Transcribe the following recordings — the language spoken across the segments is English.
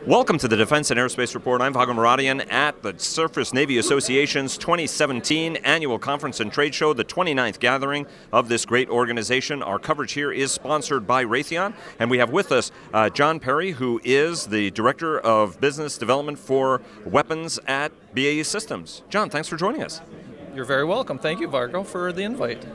Welcome to the Defense and Aerospace Report. I'm Vago Muradian at the Surface Navy Association's 2017 Annual Conference and Trade Show, the 29th gathering of this great organization. Our coverage here is sponsored by Raytheon, and we have with us John Perry, who is the Director of Business Development for Weapons at BAE Systems. John, thanks for joining us. You're very welcome. Thank you, Vargo, for the invite.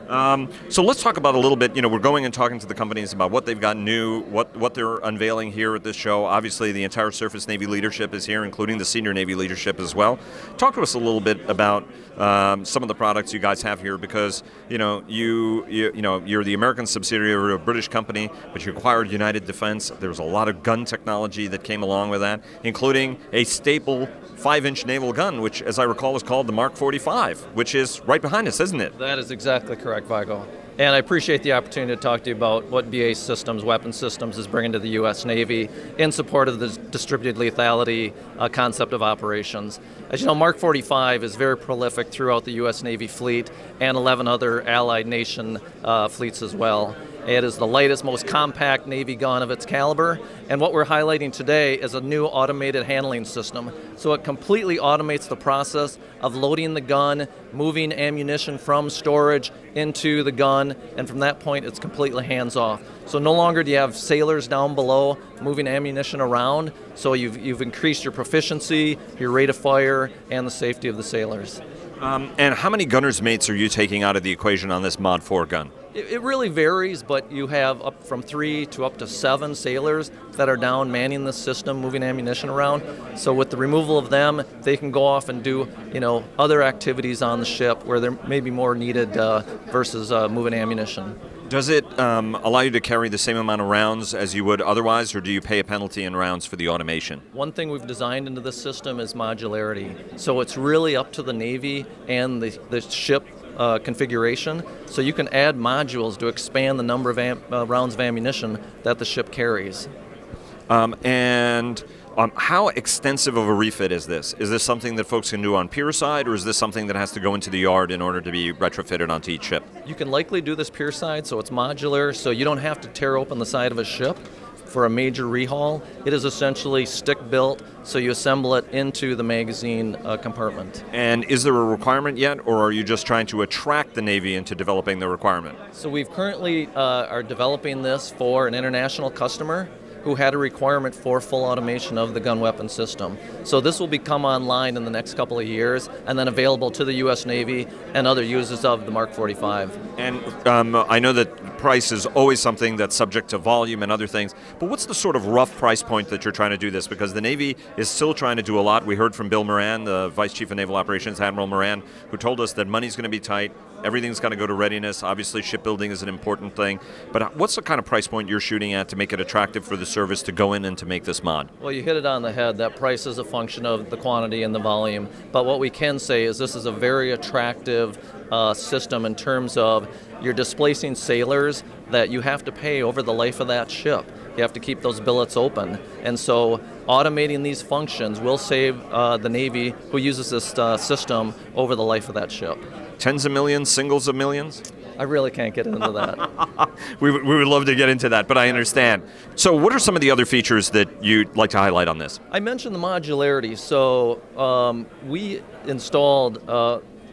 So let's talk about a little bit, we're going and talking to the companies about what they've got new, what they're unveiling here at this show. Obviously, the entire Surface Navy leadership is here, including the senior Navy leadership as well. Talk to us a little bit about some of the products you guys have here, because you're the American subsidiary of a British company, but you acquired United Defense. There was a lot of gun technology that came along with that, including a staple 5-inch naval gun, which, as I recall, is called the Mark 45, which is right behind us, isn't it? That is exactly correct, Vago. And I appreciate the opportunity to talk to you about what BAE Systems, Weapon Systems, is bringing to the U.S. Navy in support of the distributed lethality concept of operations. As you know, Mark 45 is very prolific throughout the U.S. Navy fleet and 11 other allied nation fleets as well. It is the lightest, most compact Navy gun of its caliber, and what we're highlighting today is a new automated handling system. So it completely automates the process of loading the gun, moving ammunition from storage into the gun, and from that point it's completely hands-off. So no longer do you have sailors down below moving ammunition around, so you've increased your proficiency, your rate of fire, and the safety of the sailors. And how many gunner's mates are you taking out of the equation on this Mod 4 gun? It really varies, but you have up from 3 to up to 7 sailors that are down manning the system, moving ammunition around. So with the removal of them, they can go off and do other activities on the ship where they're maybe more needed versus moving ammunition. Does it allow you to carry the same amount of rounds as you would otherwise, or do you pay a penalty in rounds for the automation? One thing we've designed into this system is modularity. So it's really up to the Navy and the ship configuration, so you can add modules to expand the number of rounds of ammunition that the ship carries. How extensive of a refit is this? Is this something that folks can do on pier side, or is this something that has to go into the yard in order to be retrofitted onto each ship? You can likely do this pier side, so it's modular, so you don't have to tear open the side of a ship for a major rehaul. It is essentially stick-built, so you assemble it into the magazine compartment. And is there a requirement yet, or are you just trying to attract the Navy into developing the requirement? So we've currently are developing this for an international customer who had a requirement for full automation of the gun weapon system. So this will become online in the next couple of years and then available to the U.S. Navy and other users of the Mark 45. And I know that price is always something that's subject to volume and other things, but what's the sort of rough price point that you're trying to do this? Because the Navy is still trying to do a lot. We heard from Bill Moran, the Vice Chief of Naval Operations, Admiral Moran, who told us that money's going to be tight. Everything's got to go to readiness. Obviously, shipbuilding is an important thing. But what's the kind of price point you're shooting at to make it attractive for the service to go in and to make this mod? Well, you hit it on the head. That price is a function of the quantity and the volume. But what we can say is this is a very attractive system in terms of you're displacing sailors that you have to pay over the life of that ship. You have to keep those billets open. And so automating these functions will save the Navy, who uses this system, over the life of that ship. Tens of millions, singles of millions? I really can't get into that. we would love to get into that, but I understand. So what are some of the other features that you'd like to highlight on this? I mentioned the modularity. So we installed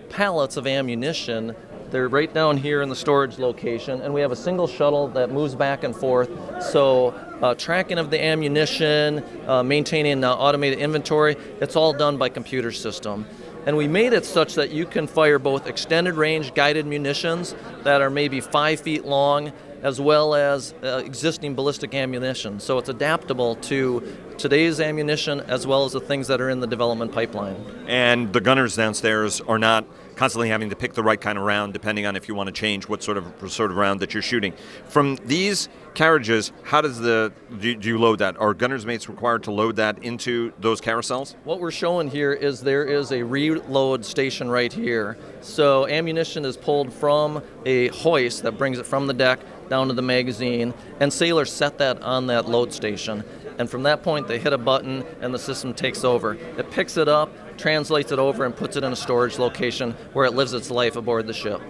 pallets of ammunition. They're right down here in the storage location, and we have a single shuttle that moves back and forth. So tracking of the ammunition, maintaining automated inventory, it's all done by computer system. And we made it such that you can fire both extended range guided munitions that are maybe 5 feet long, as well as existing ballistic ammunition. So it's adaptable to today's ammunition as well as the things that are in the development pipeline. And the gunners downstairs are not constantly having to pick the right kind of round depending on if you want to change what sort of round that you're shooting. From these carriages, how does do you load that? Are gunners' mates required to load that into those carousels? What we're showing here is there is a reload station right here. So ammunition is pulled from a hoist that brings it from the deck down to the magazine, and sailors set that on that load station. And from that point, they hit a button and the system takes over. It picks it up, translates it over, and puts it in a storage location where it lives its life aboard the ship.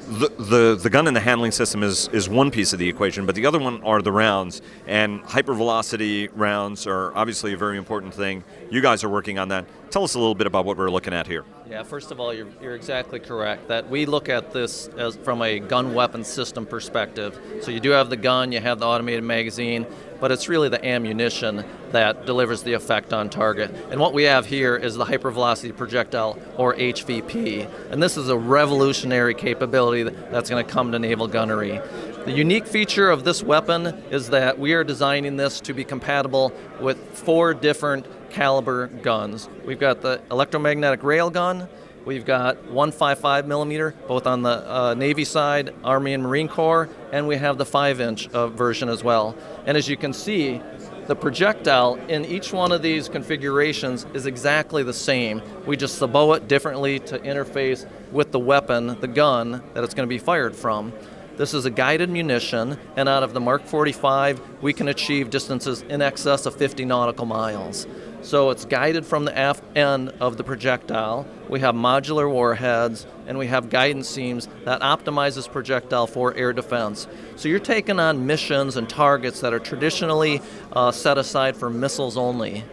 the gun and the handling system is one piece of the equation, but the other one are the rounds. And hypervelocity rounds are obviously a very important thing. You guys are working on that. Tell us a little bit about what we're looking at here. Yeah, first of all, you're exactly correct that we look at this as from a gun weapon system perspective. So you do have the gun, you have the automated magazine, but it's really the ammunition that delivers the effect on target. And what we have here is the Hypervelocity Projectile, or HVP. And this is a revolutionary capability that's going to come to naval gunnery. The unique feature of this weapon is that we are designing this to be compatible with 4 different caliber guns. We've got the electromagnetic railgun, we've got 155 millimeter, both on the Navy side, Army and Marine Corps, and we have the 5-inch version as well. And as you can see, the projectile in each one of these configurations is exactly the same. We just sabot it differently to interface with the weapon, the gun, that it's going to be fired from. This is a guided munition, and out of the Mark 45, we can achieve distances in excess of 50 nautical miles. So it's guided from the aft end of the projectile. We have modular warheads, and we have guidance seams that optimize this projectile for air defense. So you're taking on missions and targets that are traditionally set aside for missiles only.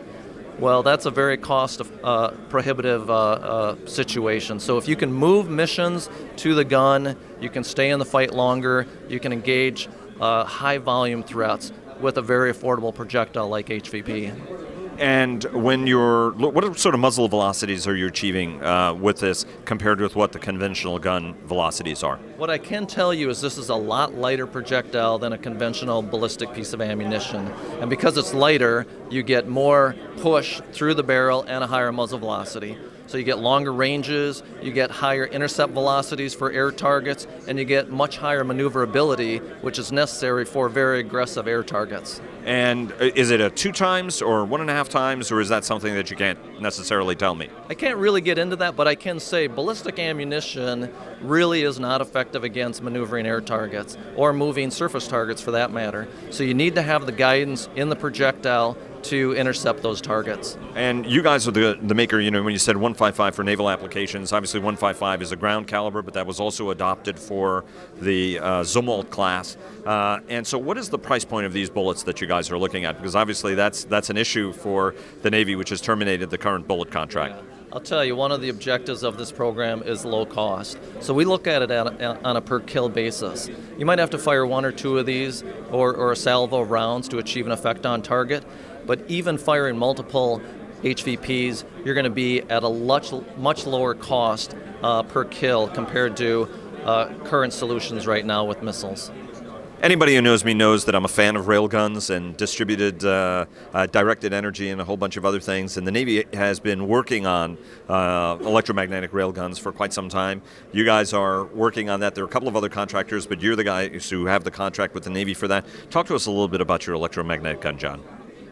Well, that's a very cost-prohibitive situation. So if you can move missions to the gun, you can stay in the fight longer, you can engage high-volume threats with a very affordable projectile like HVP. And when what sort of muzzle velocities are you achieving with this compared with what the conventional gun velocities are? What I can tell you is this is a lot lighter projectile than a conventional ballistic piece of ammunition. And because it's lighter, you get more push through the barrel and a higher muzzle velocity. So you get longer ranges, you get higher intercept velocities for air targets, and you get much higher maneuverability, which is necessary for very aggressive air targets. And is it a 2 times or 1.5 times, or is that something that you can't necessarily tell me? I can't really get into that, but I can say ballistic ammunition really is not effective against maneuvering air targets, or moving surface targets for that matter. So you need to have the guidance in the projectile to intercept those targets. And you guys are the maker, you know, when you said 155 for naval applications, obviously 155 is a ground caliber, but that was also adopted for the Zumwalt class. And so what is the price point of these bullets that you guys are looking at? Because obviously that's an issue for the Navy, which has terminated the current bullet contract. Yeah. I'll tell you, one of the objectives of this program is low cost. So we look at it on a per kill basis. You might have to fire 1 or 2 of these or a salvo of rounds to achieve an effect on target. But even firing multiple HVPs, you're going to be at a much lower cost per kill compared to current solutions right now with missiles. Anybody who knows me knows that I'm a fan of railguns and distributed directed energy and a whole bunch of other things. And the Navy has been working on electromagnetic railguns for quite some time. You guys are working on that. There are a couple of other contractors, but you're the guys who have the contract with the Navy for that. Talk to us a little bit about your electromagnetic gun, John.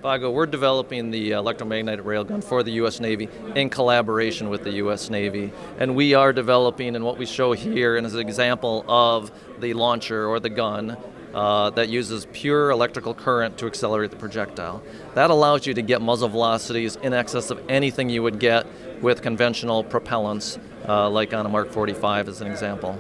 Vago, we're developing the electromagnetic railgun for the U.S. Navy in collaboration with the U.S. Navy. And we are developing, and what we show here is an example of the launcher or the gun that uses pure electrical current to accelerate the projectile. That allows you to get muzzle velocities in excess of anything you would get with conventional propellants, like on a Mark 45 as an example.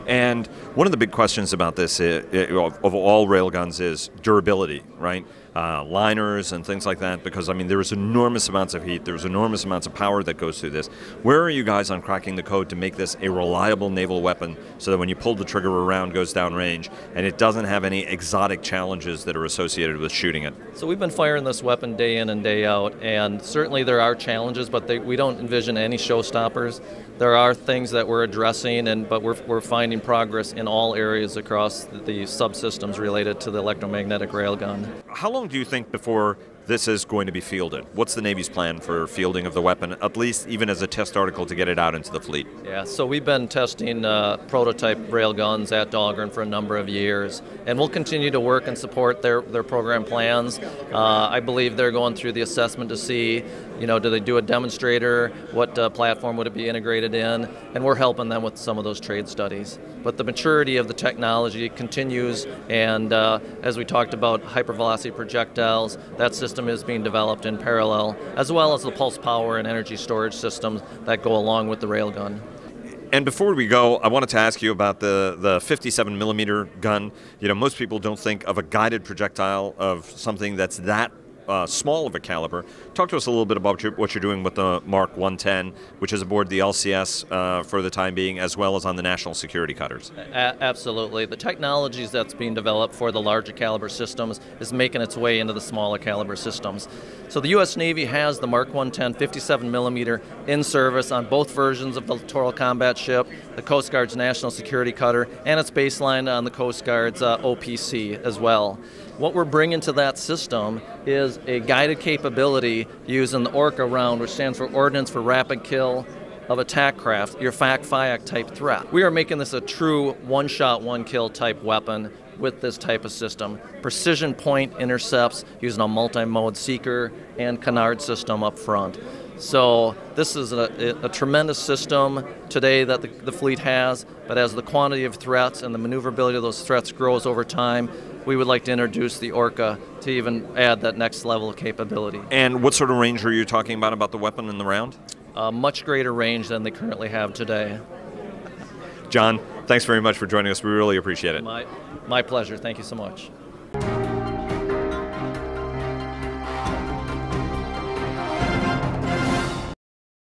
And one of the big questions about this of all railguns is durability, right? Liners and things like that, because I mean there's enormous amounts of heat, there's enormous amounts of power that goes through this. Where are you guys on cracking the code to make this a reliable naval weapon so that when you pull the trigger a round goes downrange and it doesn't have any exotic challenges that are associated with shooting it? So we've been firing this weapon day in and day out, and certainly there are challenges, but we don't envision any showstoppers. There are things that we're addressing, but we're finding progress in all areas across the subsystems related to the electromagnetic railgun. How long do you think before this is going to be fielded? What's the Navy's plan for fielding of the weapon, at least even as a test article to get it out into the fleet? Yeah, so we've been testing prototype railguns at Dahlgren for a number of years, and we'll continue to work and support their program plans. I believe they're going through the assessment to see, you know, do they do a demonstrator, what platform would it be integrated in, and we're helping them with some of those trade studies. But the maturity of the technology continues, and as we talked about hypervelocity projectiles, that system is being developed in parallel, as well as the pulse power and energy storage systems that go along with the railgun. And before we go, I wanted to ask you about the 57 millimeter gun. You know, most people don't think of a guided projectile of something that's that small of a caliber. Talk to us a little bit about what you're doing with the Mark 110, which is aboard the LCS for the time being, as well as on the national security cutters. Absolutely. The technologies that's being developed for the larger caliber systems is making its way into the smaller caliber systems. So the U.S. Navy has the Mark 110 57 millimeter in service on both versions of the littoral combat ship, the Coast Guard's national security cutter, and its baseline on the Coast Guard's OPC as well. What we're bringing to that system is a guided capability using the ORCA round, which stands for Ordnance for Rapid Kill of Attack Craft, your FAC-FIAC type threat. We are making this a true one-shot, one-kill type weapon with this type of system. Precision point intercepts using a multi-mode seeker and canard system up front. So this is a tremendous system today that the fleet has, but as the quantity of threats and the maneuverability of those threats grows over time, we would like to introduce the ORCA to even add that next level of capability. And what sort of range are you talking about the weapon and the round? Much greater range than they currently have today. John, thanks very much for joining us. We really appreciate it. My pleasure. Thank you so much.